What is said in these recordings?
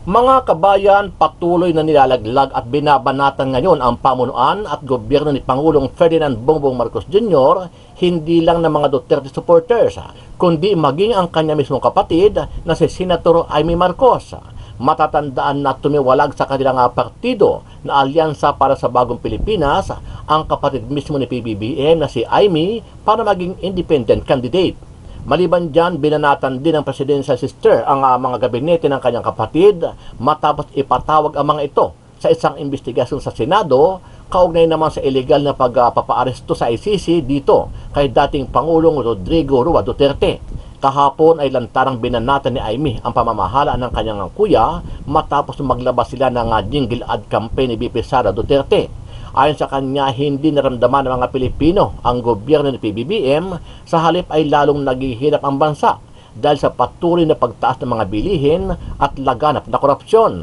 Mga kabayan, patuloy na nilalaglag at binabanatan ngayon ang pamunuan at gobyerno ni Pangulong Ferdinand Bongbong Marcos Jr. hindi lang ng mga Duterte supporters, kundi maging ang kanya mismong kapatid na si Senator Amy Marcos. Matatandaan na tumiwalag sa kanilang partido na Alyansa para sa Bagong Pilipinas ang kapatid mismo ni PBBM na si Amy para maging independent candidate. Maliban dyan, binanatan din ng presidential sister ang mga gabinete ng kanyang kapatid matapos ipatawag ang mga ito sa isang investigasyon sa Senado kaugnay naman sa illegal na pagpapaaresto sa ICC dito kay dating Pangulong Rodrigo Roa Duterte. Kahapon ay lantarang binanatan ni Amy ang pamamahala ng kanyang kuya matapos maglabas sila ng jingle ad campaign ni BP Sara Duterte. Ayon sa kanya, hindi naramdaman ng mga Pilipino ang gobyerno ni PBBM, sa halip ay lalong naghihirap ang bansa dahil sa patuloy na pagtaas ng mga bilihin at laganap na korupsyon.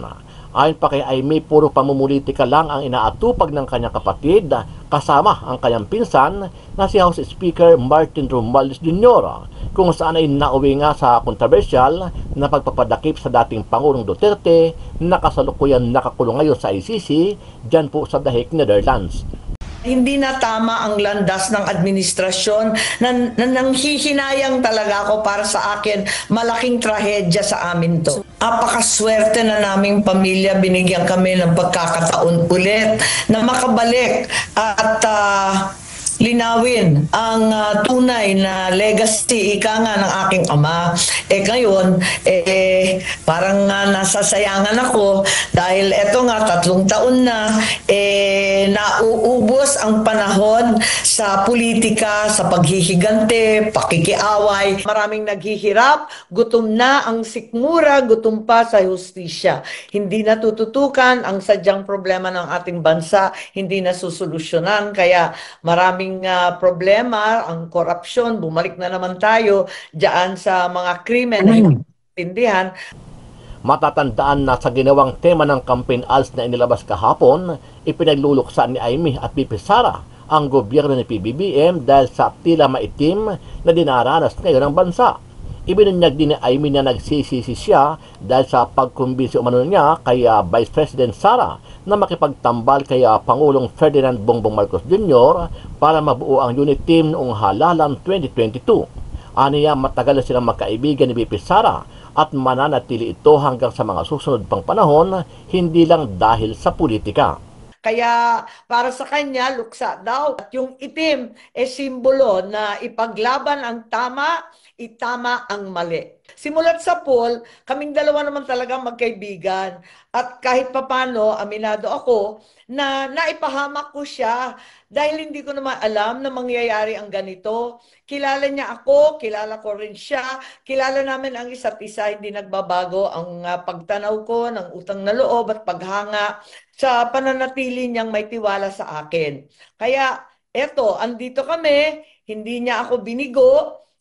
Ayon pa kay Amy, puro pamumulitika lang ang inaatupag ng kanyang kapatid kasama ang kanyang pinsan na si House Speaker Martin Romualdez Jr. kung saan ay nauwi nga sa kontrobersyal na pagpapadakip sa dating Pangulong Duterte na kasalukuyan nakakulong ngayon sa ICC dyan po sa The Hague, Netherlands. Hindi na tama ang landas ng administrasyon na nanghihinayang talaga ako. Para sa akin, malaking trahedya sa amin to. Apakaswerte na naming pamilya, binigyan kami ng pagkakataon ulit na makabalik at linawin ang tunay na legacy, ika nga ng aking ama. Ngayon, parang nasasayangan ako dahil eto nga 3 taon na nauubos ang panahon sa politika, sa paghihigante, pakikiaway. Maraming naghihirap, gutom na ang sikmura, gutom pa sa hustisya. Hindi natututukan ang sadyang problema ng ating bansa, hindi nasusolusyonan, kaya maraming problema, ang korupsyon, bumalik na naman tayo diyan sa mga krimen na hintindihan. Matatandaan na sa ginawang tema ng campaign ads na inilabas kahapon, ipinagluluksa ni Amy at BP Sara ang gobyerno ni PBBM dahil sa tila maitim na dinaranas ngayon ng bansa. Ibinunyag din ni Amy na nagsisisi siya dahil sa pagkumbinsi umano niya kay Vice President Sara na makipagtambal kay Pangulong Ferdinand Bongbong Marcos Jr. para mabuo ang unit team noong halalan 2022. Aniya, matagal na silang magkaibigan ni BP Sara at mananatili ito hanggang sa mga susunod pang panahon, hindi lang dahil sa politika. Kaya para sa kanya, luksa daw. At yung itim simbolo na ipaglaban ang tama, itama ang mali. Simulat sa poll, kaming dalawa naman talaga magkaibigan. At kahit papano, aminado ako na naipahamak ko siya dahil hindi ko naman alam na mangyayari ang ganito. Kilala niya ako, kilala ko rin siya, kilala namin ang isa't isa, hindi nagbabago ang pagtanaw ko ng utang na loob at paghanga sa pananatili niyang may tiwala sa akin. Kaya eto, andito kami, hindi niya ako binigo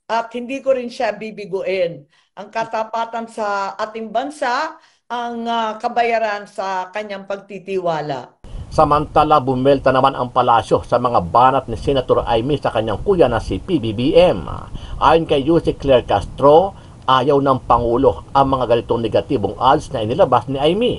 at hindi ko rin siya bibiguin. Ang katapatan sa ating bansa, ang kabayaran sa kanyang pagtitiwala. Samantala, bumelta naman ang palasyo sa mga banat ni Senator Amy sa kanyang kuya na si PBBM. Ayon kay Yusek Claire Castro, ayaw ng Pangulo ang mga ganitong negatibong ads na inilabas ni Amy.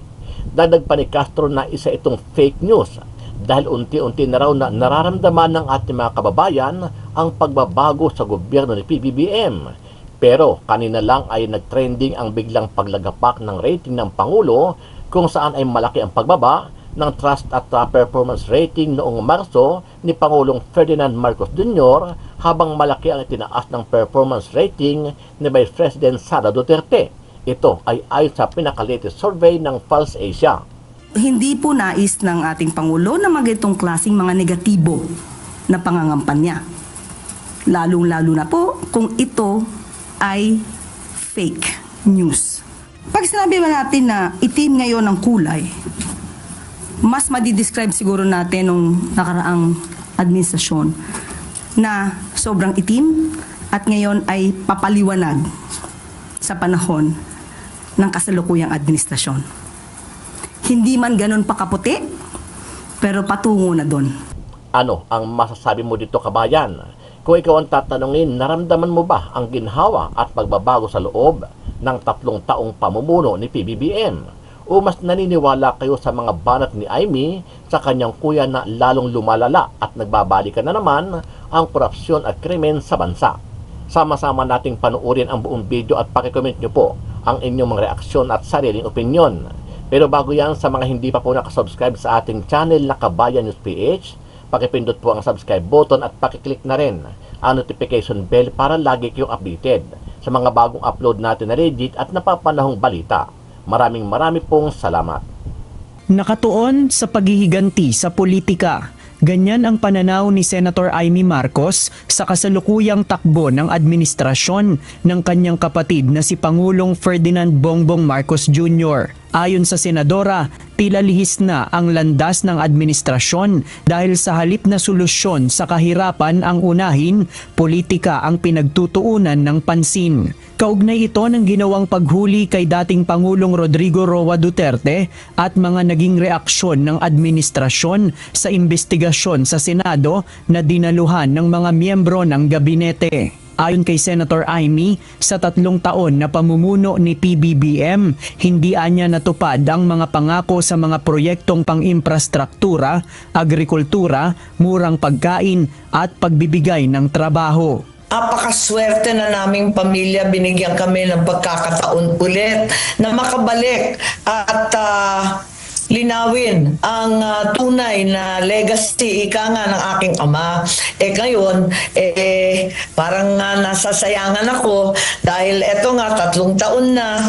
Dagdag pa ni Castro na isa itong fake news dahil unti-unti na raw na nararamdaman ng ating mga kababayan ang pagbabago sa gobyerno ni PBBM. Pero kanina lang ay nagtrending ang biglang paglagapak ng rating ng Pangulo kung saan ay malaki ang pagbaba ng trust at performance rating noong Marso ni Pangulong Ferdinand Marcos Jr. habang malaki ang itinaas ng performance rating ni Vice President Sara Duterte. Ito ay ayon sa pinaka-latest survey ng Pulse Asia. Hindi po nais ng ating Pangulo na magitong klaseng mga negatibo na pangangampanya. Lalong-lalo na po kung ito ay fake news. Pag sinabi ba natin na itim ngayon ang kulay, mas madidescribe siguro natin nung nakaraang administrasyon na sobrang itim at ngayon ay papaliwanag sa panahon ng kasalukuyang administrasyon. Hindi man ganun pa kaputi, pero patungo na doon. Ano ang masasabi mo dito, kabayan? Kung ikaw ang tatanungin, naramdaman mo ba ang ginhawa at pagbabago sa loob ng 3 taong pamumuno ni PBBM? o mas naniniwala kayo sa mga banat ni Amy sa kanyang kuya na lalong lumalala at nagbabalikan na naman ang korupsyon at krimen sa bansa? Sama-sama nating panuorin ang buong video at pakicomment nyo po ang inyong mga reaksyon at sariling opinyon. Pero bago yan, sa mga hindi pa po nakasubscribe sa ating channel na Kabayan News PH, pakipindot po ang subscribe button at pakiclick na rin ang notification bell para lagi kayong updated sa mga bagong upload natin na legit at napapanahong balita. Maraming pong salamat. Nakatuon sa paghihiganti sa politika. Ganyan ang pananaw ni Senator Amy Marcos sa kasalukuyang takbo ng administrasyon ng kanyang kapatid na si Pangulong Ferdinand Bongbong Marcos Jr. Ayon sa senadora, tila lihis na ang landas ng administrasyon dahil sa halip na solusyon sa kahirapan ang unahin, politika ang pinagtutuunan ng pansin. Kaugnay ito ng ginawang paghuli kay dating Pangulong Rodrigo Roa Duterte at mga naging reaksyon ng administrasyon sa investigasyon sa Senado na dinaluhan ng mga miyembro ng gabinete. Ayon kay Senator Amy, sa 3 taon na pamumuno ni PBBM, hindi anya natupad ang mga pangako sa mga proyektong pang-infrastruktura, agrikultura, murang pagkain at pagbibigay ng trabaho. Napakaswerte na naming pamilya, binigyan kami ng pagkakataon ulit na makabalik at linawin ang tunay na legacy, ika nga ng aking ama. Ngayon, parang nasasayangan ako dahil eto nga 3 taon na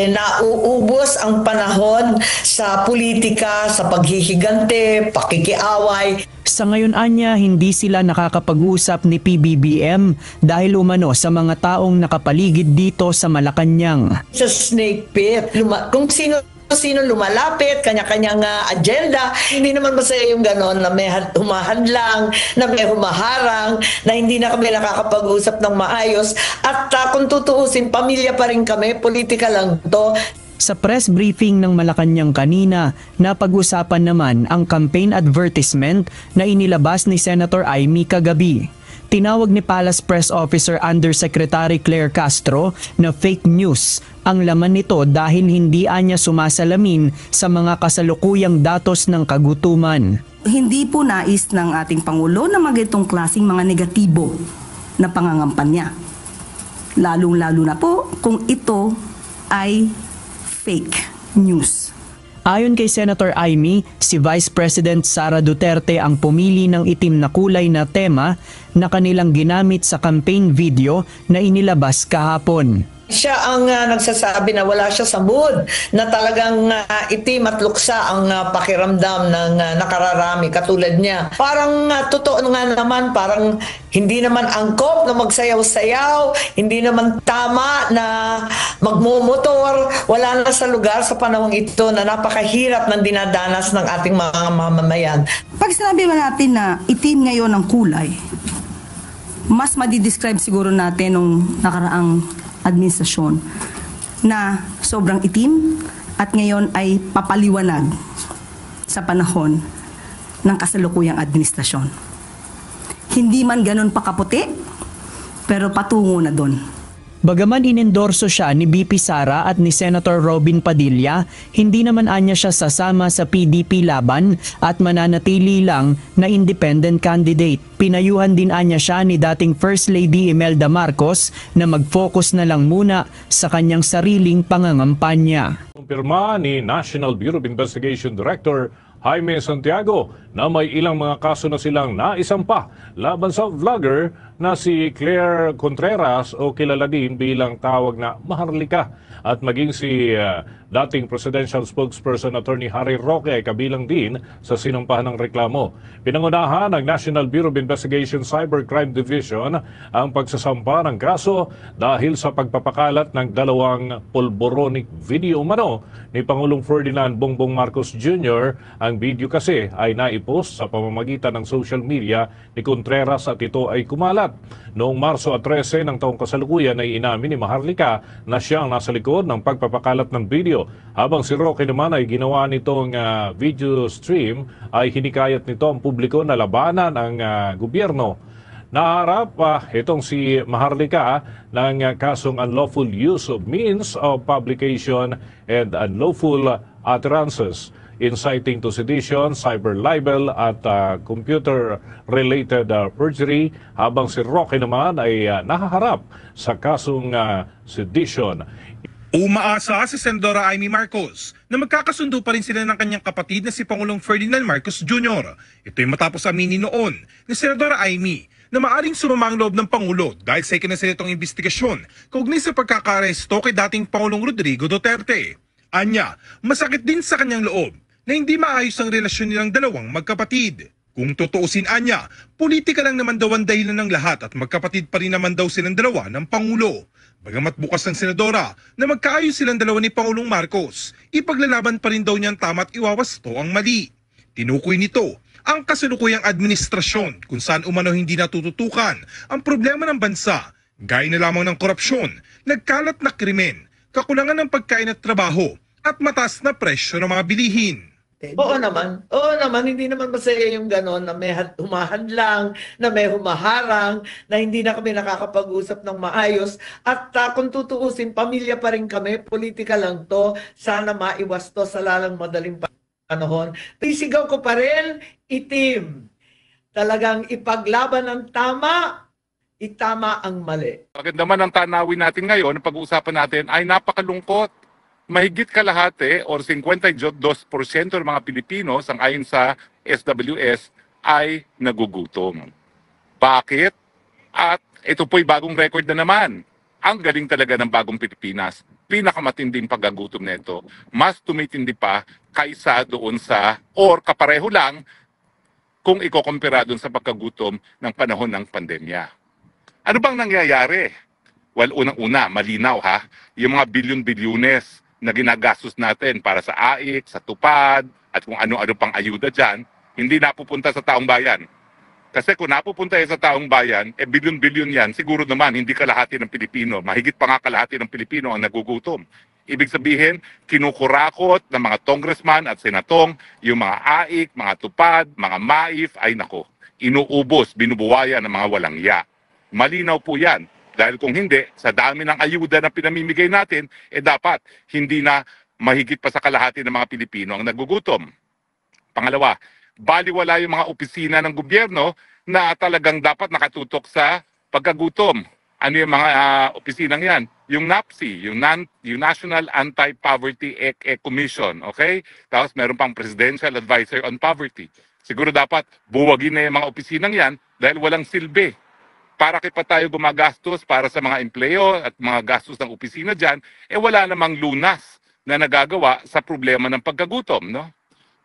nauubos ang panahon sa politika, sa paghihigante, pakikiaway. Sa ngayon anya, hindi sila nakakapag-usap ni PBBM dahil umano sa mga taong nakapaligid dito sa Malacanang. Sa snake pit, kung sino lumalapit, kanya-kanyang agenda. Hindi naman masaya yung ganon na may humahadlang, na may humaharang, na hindi na kami nakakapag-usap ng maayos. At kung tutuusin, pamilya pa rin kami, politika lang to. Sa press briefing ng Malacanang kanina, napag-usapan naman ang campaign advertisement na inilabas ni Senator Amy kagabi. Tinawag ni Palace Press Officer Undersecretary Claire Castro na fake news ang laman nito dahil hindi anya sumasalamin sa mga kasalukuyang datos ng kagutuman. Hindi po nais ng ating Pangulo na magitong klaseng mga negatibo na pangangampanya. Lalong-lalo na po kung ito ay fake news. Ayon kay Senator Amy, si Vice President Sara Duterte ang pumili ng itim na kulay na tema na kanilang ginamit sa campaign video na inilabas kahapon. Siya ang nagsasabi na wala siya sa mood, na talagang itim at luksa ang pakiramdam ng nakararami katulad niya. Parang totoo nga naman, parang hindi naman angkop na magsayaw-sayaw, hindi naman tama na magmumotor, wala na sa lugar sa panahong ito na napakahirap ng dinadanas ng ating mga mamamayan. Pag sinabi ba natin na itim ngayon ang kulay, mas madidescribe siguro natin nung nakaraang administrasyon na sobrang itim at ngayon ay papaliwanag sa panahon ng kasalukuyang administrasyon. Hindi man ganun pakaputi, pero patungo na doon. Bagaman inendorso siya ni BP Sara at ni Senator Robin Padilla, hindi naman anya siya sasama sa PDP laban at mananatili lang na independent candidate. Pinayuhan din anya siya ni dating First Lady Imelda Marcos na mag-focus na lang muna sa kanyang sariling pangangampanya. Kumpirma ni National Bureau of Investigation Director Jaime Santiago na may ilang mga kaso na silang naisampa laban sa vlogger na si Claire Contreras o kilala din bilang tawag na Maharlika, at maging si dating Presidential Spokesperson Attorney Harry Roque ay kabilang din sa sinumpahan ng reklamo. Pinangunahan ng National Bureau of Investigation Cybercrime Division ang pagsasampa ng kaso dahil sa pagpapakalat ng 2 pulboronic video umano ni Pangulong Ferdinand Bongbong Marcos Jr. Ang video kasi ay naipost sa pamamagitan ng social media ni Contreras at ito ay kumalat. Noong Marso 13 ng taong kasalukuyan ay inamin ni Maharlika na siya ang nasa likod ng pagpapakalat ng video. Habang si Roque naman ay ginawa nitong video stream, ay hinikayat nito ang publiko na labanan ang gobyerno naharap itong si Maharlika ng kasong unlawful use of means of publication and unlawful utterances, inciting to sedition, cyber libel at computer-related perjury, habang si Roque naman ay nahaharap sa kasong sedition. Umaasa si Senadora Amy Marcos na magkakasundo pa rin sila ng kanyang kapatid na si Pangulong Ferdinand Marcos Jr. Ito'y matapos aminin noon ni Senadora Amy na maaring sumamang loob ng Pangulo dahil sa ikinasilitong investigasyon kaugnay sa pagkakaresto kay dating Pangulong Rodrigo Duterte. Anya, masakit din sa kanyang loob na hindi maayos ang relasyon nilang dalawang magkapatid. Kung tutuusin anya, politika lang naman daw ang dahilan ng lahat at magkapatid pa rin naman daw silang dalawa ng Pangulo. Bagamat bukas ng Senadora na magkaayos silang dalawa ni Pangulong Marcos, ipaglalaban pa rin daw niyang tama at iwawasto ang mali. Tinukoy nito ang kasalukuyang administrasyon kung saan umano hindi natututukan ang problema ng bansa, gaya na lamang ng korupsyon, nagkalat na krimen, kakulangan ng pagkain at trabaho, at mataas na presyo ng mga bilihin. Oo naman, hindi naman masaya yung gano'n na may humahadlang, na may humaharang, na hindi na kami nakakapag-usap ng maayos. At kung tutuusin, pamilya pa rin kami, politika lang to, sana maiwas to sa lalang madaling panahon. Isigaw ko pa rin, itim. Talagang ipaglaban ang tama, itama ang mali. Maganda man ang tanawin natin ngayon, ang pag-uusapan natin ay napakalungkot. Mahigit kalahati or 52% ng mga Pilipino sang-ayon sa SWS ay nagugutom. Bakit? At ito po'y bagong record na naman. Ang galing talaga ng bagong Pilipinas. Pinakamatinding pagkagutom nito. Mas tumitindi pa kaysa doon sa or kapareho lang kung ikokompara doon sa pagkagutom ng panahon ng pandemya. Ano bang nangyayari? Well, unang-una, malinaw ha, yung mga bilyon-bilyones na ginagastos natin para sa AIC, sa TUPAD, at kung ano-ano pang ayuda dyan, hindi napupunta sa taong bayan. Kasi kung napupunta sa taong bayan, bilyon-bilyon yan, siguro naman hindi kalahati ng Pilipino, mahigit pa nga kalahati ng Pilipino ang nagugutom. Ibig sabihin, kinukurakot ng mga congressman at senatong, yung mga AIC, mga TUPAD, mga MAIF, ay nako, inuubos, binubuwayan ng mga walang ya. Malinaw po yan. Dahil kung hindi, sa dami ng ayuda na pinamimigay natin, dapat hindi na mahigit pa sa kalahati ng mga Pilipino ang nagugutom. Pangalawa, baliwala yung mga opisina ng gobyerno na talagang dapat nakatutok sa pagkagutom. Ano yung mga opisinang yan? Yung NAPSI, yung National Anti-Poverty Commission, okay? Tapos meron pang Presidential Advisor on Poverty. Siguro dapat buwagin na yung mga opisinang yan dahil walang silbi. Para pa tayo gumagastos para sa mga empleyo at mga gastos ng opisina dyan, wala namang lunas na nagagawa sa problema ng pagkagutom. No?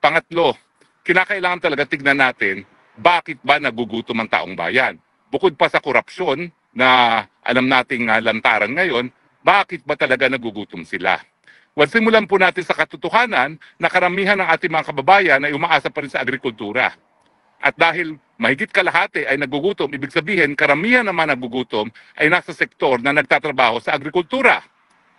Pangatlo, kinakailangan talaga tignan natin bakit ba nagugutom ang taong bayan. Bukod pa sa korupsyon na alam nating lantaran ngayon, bakit ba talaga nagugutom sila? Well, simulan po natin sa katotohanan na karamihan ng ating mga kababayan ay umaasa pa rin sa agrikultura. At dahil mahigit kalahati ay nagugutom, ibig sabihin karamihan naman nagugutom ay nasa sektor na nagtatrabaho sa agrikultura.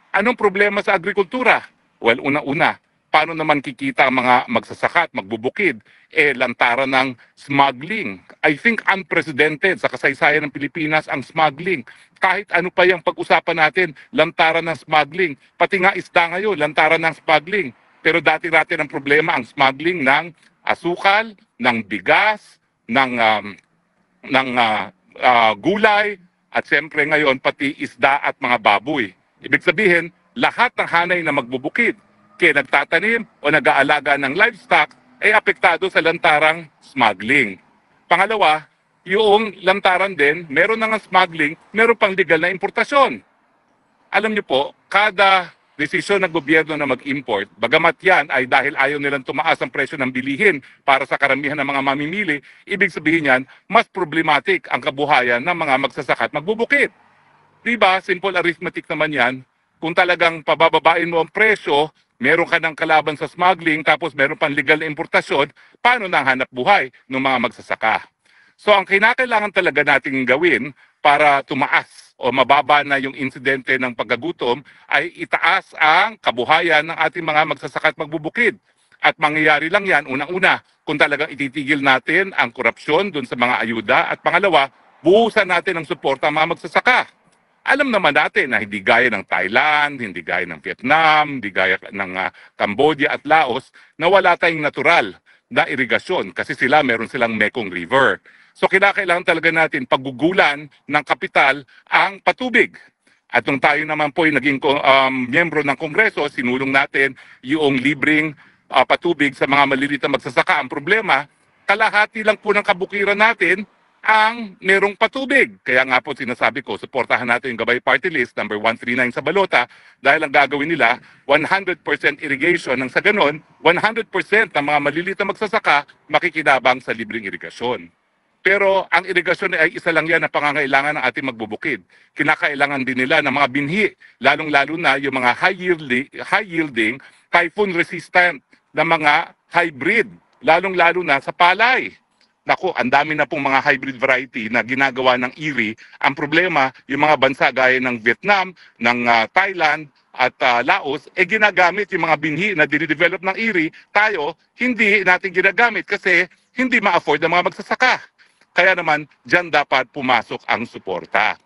Anong problema sa agrikultura? Well, una-una, paano naman kikita ang mga magsasaka at magbubukid? Lantaran ng smuggling. I think unprecedented sa kasaysayan ng Pilipinas ang smuggling. Kahit ano pa yung pag-usapan natin, lantaran ng smuggling. Pati nga isda ngayon, lantaran ng smuggling. Pero dati-dati ng problema ang smuggling ng asukal, ng bigas, ng gulay, at siyempre ngayon pati isda at mga baboy. Ibig sabihin, lahat ng hanay na magbubukid, kaya nagtatanim o nag-aalaga ng livestock, ay apektado sa lantarang smuggling. Pangalawa, yung lantaran din, meron na nga smuggling, meron pang legal na importasyon. Alam niyo po, kada desisyon ng gobyerno na mag-import, bagamat yan ay dahil ayaw nilang tumaas ang presyo ng bilihin para sa karamihan ng mga mamimili, ibig sabihin yan, mas problematic ang kabuhayan ng mga magsasaka at magbubukid. Diba? Simple arithmetic naman yan. Kung talagang pabababain mo ang presyo, meron ka ng kalaban sa smuggling, tapos meron pang legal na importasyon, paano na ang hanap buhay ng mga magsasaka? So ang kinakailangan talaga nating gawin para tumaas o mababa na yung insidente ng pagkagutom ay itaas ang kabuhayan ng ating mga magsasaka at magbubukid. At mangyayari lang yan, unang-una, kung talagang ititigil natin ang korupsyon dun sa mga ayuda. At pangalawa, buhusan natin ang suporta ang mga magsasaka. Alam naman natin na hindi gaya ng Thailand, hindi gaya ng Vietnam, hindi gaya ng Cambodia at Laos na wala tayong natural na irigasyon kasi meron silang Mekong River. So kinakailangan talaga natin paggugulan ng kapital ang patubig. At nung tayo naman po ay naging miyembro ng Kongreso, sinulong natin yung libreng patubig sa mga maliliit na magsasaka. Ang problema, kalahati lang po ng kabukiran natin ang merong patubig. Kaya nga po sinasabi ko, suportahan natin yung Gabay Party List number 139 sa balota dahil ang gagawin nila 100% irrigation nang sa ganon 100% ng mga maliliit na magsasaka makikinabang sa libreng irigasyon. Pero ang irigasyon ay isa lang yan na pangangailangan ng ating magbubukid. Kinakailangan din nila ng mga binhi, lalong-lalo na yung mga high-yielding, typhoon-resistant na mga hybrid, lalong-lalo na sa palay. Naku, ang dami na pong mga hybrid variety na ginagawa ng IRRI. Ang problema, yung mga bansa gaya ng Vietnam, ng Thailand at Laos, ginagamit yung mga binhi na dinidevelop ng IRRI. Tayo, hindi natin ginagamit kasi hindi ma-afford ng mga magsasaka. Kaya naman, dyan dapat pumasok ang suporta.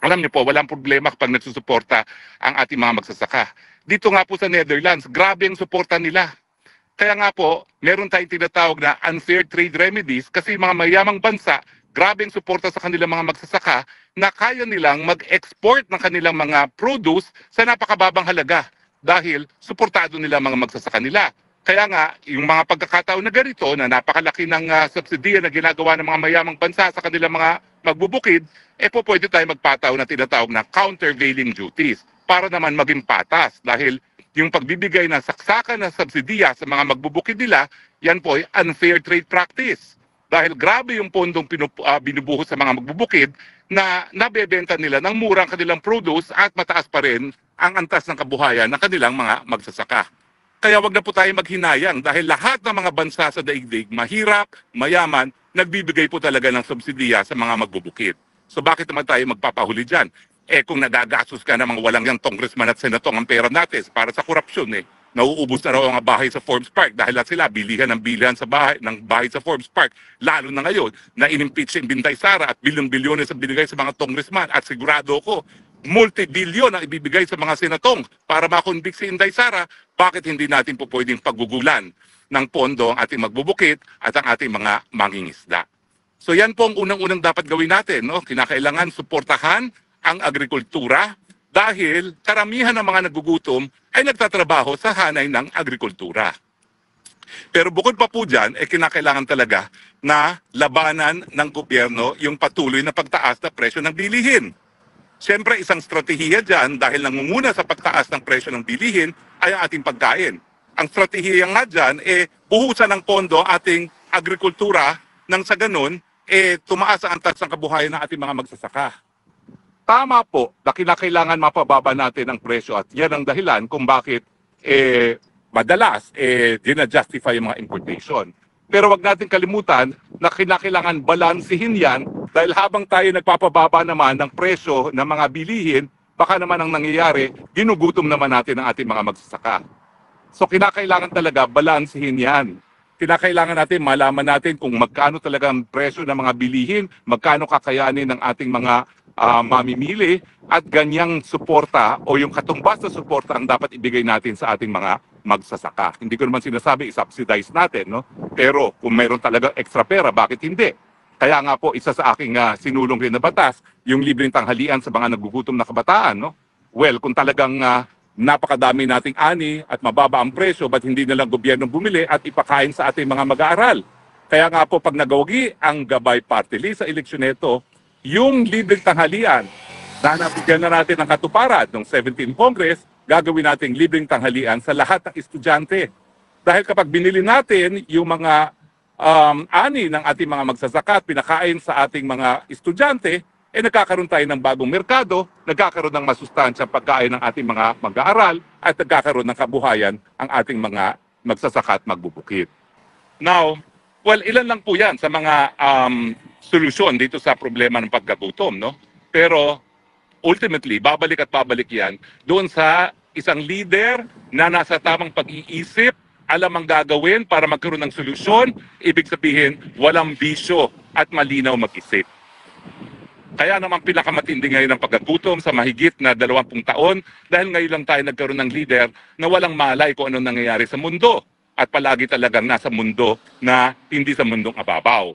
Alam niyo po, walang problema kapag nagsusuporta ang ating mga magsasaka. Dito nga po sa Netherlands, grabe ang suporta nila. Kaya nga po, meron tayong tinatawag na unfair trade remedies kasi mga mayamang bansa, grabe ang suporta sa kanilang mga magsasaka na kaya nilang mag-export ng kanilang mga produce sa napakababang halaga dahil suportado nila mga magsasaka nila. Kaya nga, yung mga pagkakataon na ganito na napakalaki ng subsidiya na ginagawa ng mga mayamang bansa sa kanilang mga magbubukid, po pwede tayo magpataw na tinatawag na countervailing duties para naman maging patas dahil yung pagbibigay ng saksakan na subsidiya sa mga magbubukid nila, yan po ay unfair trade practice. Dahil grabe yung pondong binubuhos sa mga magbubukid na nabebenta nila ng murang kanilang produce at mataas pa rin ang antas ng kabuhayan ng kanilang mga magsasaka. Kaya wag na po tayo maghinayang dahil lahat ng mga bansa sa daigdig, mahirap, mayaman, nagbibigay po talaga ng subsidiya sa mga magbubukid. So bakit naman tayo magpapahuli dyan? Kung nagagastos ka ng mga walang yang congressman at senatong ang pera natin para sa korupsyon, nauubos na raw ang bahay sa Forbes Park dahil lahat sila bilihan sa bahay sa Forbes Park. Lalo na ngayon na inimpeach si Inday Sara at bilyon-bilyones ang binigay sa mga congressman at sigurado ko, multi-bilyon ang ibibigay sa mga senatong para makonvict si Inday Sara. Bakit hindi natin po pwedeng paggugulan ng pondo ang ating magbubukid at ang ating mga mangingisda? So yan po ang unang-unang dapat gawin natin. Kinakailangan suportahan ang agrikultura dahil karamihan ng mga nagugutom ay nagtatrabaho sa hanay ng agrikultura. Pero bukod pa po dyan, kinakailangan talaga na labanan ng gobyerno yung patuloy na pagtaas na presyo ng bilihin. Siyempre, isang strategiya dyan dahil nangunguna sa pagtaas ng presyo ng bilihin ay ang ating pagkain. Ang strategiya nga dyan, buhusan ng pondo ating agrikultura nang sa ganun, tumaas ang antas ng kabuhayan ng ating mga magsasaka. Tama po na kinakailangan mapababa natin ang presyo at yan ang dahilan kung bakit madalas dina-justify yung mga importation. Pero wag natin kalimutan na kinakailangan balansihin yan dahil habang tayo nagpapababa naman ng presyo ng mga bilihin, baka naman ang nangyayari, ginugutom naman natin ang ating mga magsasaka. So kinakailangan talaga balansihin yan. Kinakailangan natin malaman natin kung magkano talaga ang presyo ng mga bilihin, magkano kakayanin ng ating mga mamimili at ganyang suporta o yung katumbas na suporta ang dapat ibigay natin sa ating mga magsasaka. Hindi ko naman sinasabi i-subsidize natin, no? Pero kung mayroon talaga extra pera, bakit hindi? Kaya nga po, isa sa aking sinulong rin na batas, yung libreng tanghalian sa mga nagugutom na kabataan, no? Well, kung talagang napakadami nating ani at mababa ang presyo, ba't hindi na lang gobyerno bumili at ipakain sa ating mga mag-aaral? Kaya nga po, pag nagawagi ang Gabay Party List sa eleksyon nito, yung libreng tanghalian na nabigyan na natin ng katuparan ng 17th Congress, gagawin natin libreng tanghalian sa lahat ng estudyante. Dahil kapag binili natin yung mga ani ng ating mga magsasaka at pinakain sa ating mga estudyante, nagkakaroon tayo ng bagong merkado, nagkakaroon ng masustansyang pagkain ng ating mga mag-aaral at nagkakaroon ng kabuhayan ang ating mga magsasaka at magbubukid. Now, well, ilan lang po yan sa mga solusyon dito sa problema ng pagkagutom, no? Pero ultimately, babalik at babalik yan doon sa isang leader na nasa tamang pag-iisip, alam ang gagawin para magkaroon ng solusyon, ibig sabihin, walang bisyo at malinaw mag-isip. Kaya naman pinakamatindi ngayon ang pagkagutom sa mahigit na 20 taon dahil ngayon lang tayo nagkaroon ng leader na walang malay kung anong nangyayari sa mundo at palagi talagang nasa mundo na hindi sa mundong ababaw.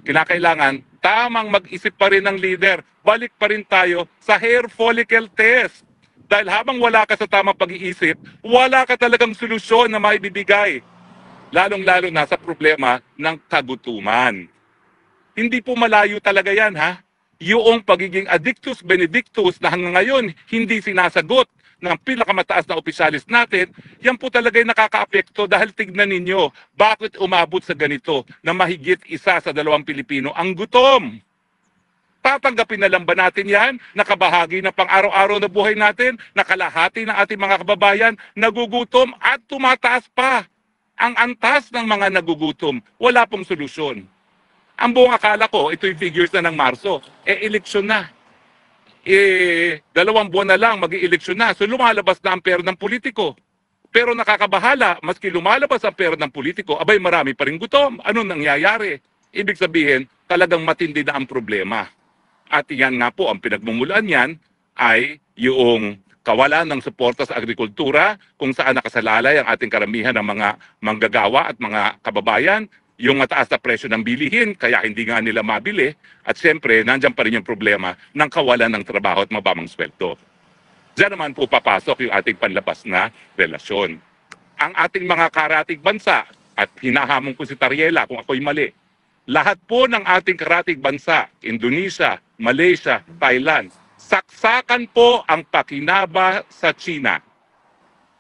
Kinakailangan tamang mag-isip pa rin ng leader. Balik pa rin tayo sa hair follicle test. Dahil habang wala ka sa tamang pag-iisip, wala ka talagang solusyon na maibibigay. Lalong-lalo na sa problema ng kagutuman. Hindi po malayo talaga yan, ha? Yung pagiging addictus benedictus na hanggang ngayon hindi sinasagot ng pinakamataas na opisyalis natin, yan po talaga yung nakakaapekto dahil tignan ninyo, bakit umabot sa ganito na mahigit 1 sa 2 Pilipino ang gutom? Tatanggapin na lang ba natin yan? Nakabahagi na pang-araw-araw na buhay natin, nakalahati ng ating mga kababayan, nagugutom at tumataas pa. Ang antas ng mga nagugutom, wala pong solusyon. Ang buong akala ko, ito yung figures na ng Marso, eleksyon na. 2 buwan na lang, mag-i-eleksyon na. So lumalabas na ang pera ng politiko. Pero nakakabahala, maski lumalabas ang pera ng politiko, abay marami pa rin gutom. Ano nangyayari? Ibig sabihin, talagang matindi na ang problema. At yan nga po, ang pinagmumulan yan ay yung kawalan ng suporta sa agrikultura, kung saan nakasalalay ang ating karamihan ng mga manggagawa at mga kababayan, yung mataas na presyo ng bilihin, kaya hindi nga nila mabili. At siyempre, nandyan pa rin yung problema ng kawalan ng trabaho at mababang sweldo. Diyan naman po papasok yung ating panlabas na relasyon. Ang ating mga karatig bansa, at hinahamon ko si Tariela kung ako'y mali, lahat po ng ating karatig bansa, Indonesia, Malaysia, Thailand, saksakan po ang pakinaba sa China.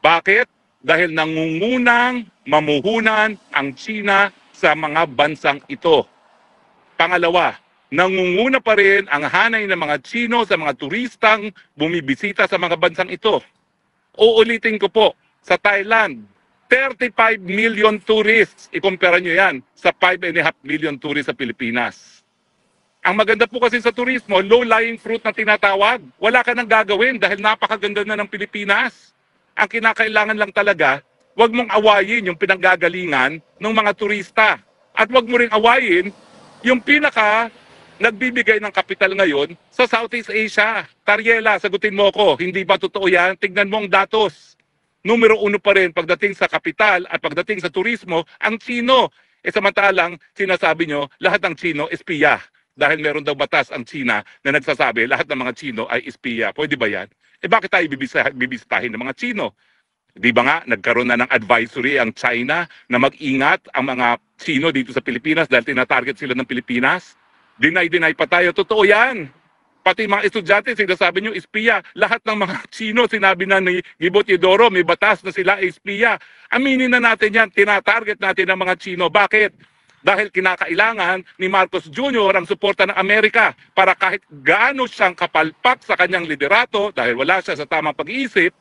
Bakit? Dahil nangungunang mamuhunan ang China sa mga bansang ito. Pangalawa, nangunguna pa rin ang hanay ng mga Chino sa mga turistang bumibisita sa mga bansang ito. Uulitin ko po, sa Thailand, 35 million tourists. Ikumpara nyo yan sa 5.5 million tourists sa Pilipinas. Ang maganda po kasi sa turismo, low-lying fruit na tinatawag. Wala ka nang gagawin dahil napakaganda na ng Pilipinas. Ang kinakailangan lang talaga, huwag mong awayin yung pinanggagalingan ng mga turista. At huwag mo rin awayin yung pinaka nagbibigay ng kapital ngayon sa Southeast Asia. Tariela, sagutin mo ko, hindi ba totoo yan? Tignan mo ang datos. Numero 1 pa rin pagdating sa kapital at pagdating sa turismo, ang Chino. Samantalang sinasabi nyo, lahat ng Chino espiya. Dahil meron daw batas ang China na nagsasabi lahat ng mga Chino ay espiya. Pwede ba yan? Bakit tayo bibisitahin ng mga Chino? Di ba nga, nagkaroon na ng advisory ang China na mag-ingat ang mga Chino dito sa Pilipinas dahil tinatarget sila ng Pilipinas? Deny pa tayo. Totoo yan. Pati mga estudyante, sinasabi nyo, espiya. Lahat ng mga Chino, sinabi na ni Gibo Teodoro, may batas na sila espiya. Aminin na natin yan, tinatarget natin ang mga Chino. Bakit? Dahil kinakailangan ni Marcos Jr. ang suporta ng Amerika para kahit gaano siyang kapalpak sa kanyang liderato, dahil wala siya sa tamang pag-iisip,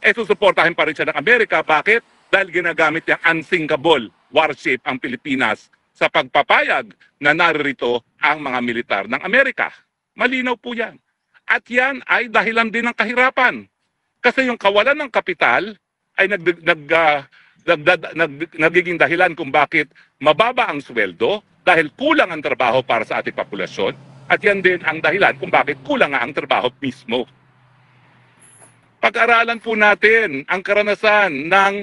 susuportahin pa rin siya ng Amerika. Bakit? Dahil ginagamit niyang unsinkable warship ang Pilipinas sa pagpapayag na naririto ang mga militar ng Amerika. Malinaw po yan. At yan ay dahilan din ng kahirapan. Kasi yung kawalan ng kapital ay nagiging dahilan kung bakit mababa ang sweldo dahil kulang ang trabaho para sa ating populasyon. At yan din ang dahilan kung bakit kulang nga ang trabaho mismo. Pag-aralan po natin ang karanasan ng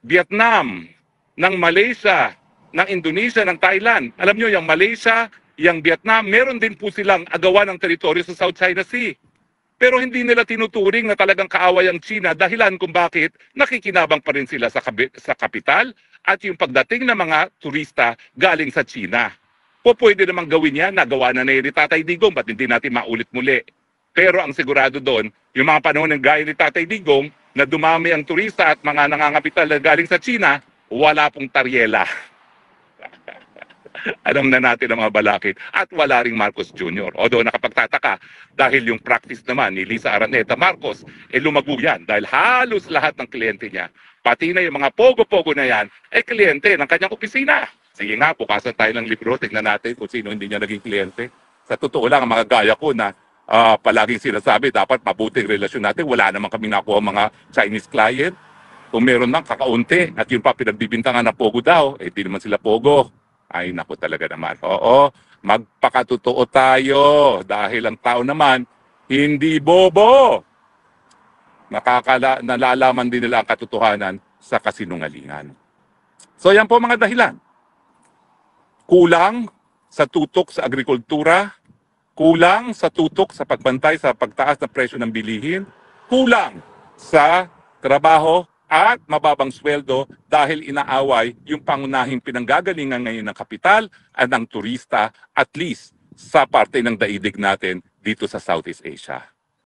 Vietnam, ng Malaysia, ng Indonesia, ng Thailand. Alam nyo, yung Malaysia, yung Vietnam, meron din po silang agawan ng teritoryo sa South China Sea. Pero hindi nila tinuturing na talagang kaaway ang China dahilan kung bakit nakikinabang pa rin sila sa kapital at yung pagdating ng mga turista galing sa China. Pwede namang gawin yan, nagawa na ni Tatay Digong, ba't hindi natin maulit muli? Pero ang sigurado doon, yung mga panahon ng gaya ni Tatay Digong na dumami ang turista at mga nangangapital na galing sa China, wala pong Tariela. Alam na natin ang mga balakid. At wala ring Marcos Jr. Although nakapagtataka dahil yung practice naman ni Lisa Araneta Marcos, lumago yan dahil halos lahat ng kliyente niya, pati na yung mga pogo-pogo na yan, kliyente ng kanyang opisina. Sige nga, bukasan tayo ng libro, tignan natin kung sino hindi niya naging kliyente. Sa totoo lang, ang mga gaya ko na palaging sinasabi, dapat mabuting relasyon natin. Wala naman kami nakuha mga Chinese client. Kung meron lang, kakaunti. At yung pa pinagbibintangan na pogo daw, di naman sila pogo. Ay naku talaga naman. Oo, magpakatotoo tayo dahil ang tao naman hindi bobo. Nalalaman din nila ang katotohanan sa kasinungalingan. So yan po mga dahilan. Kulang sa tutok sa agrikultura, kulang sa tutok sa pagbantay sa pagtaas ng presyo ng bilihin, kulang sa trabaho at mababang sweldo dahil inaaway yung pangunahing pinanggagalingan ngayon ng kapital at ng turista, at least sa parte ng daigdig natin dito sa Southeast Asia.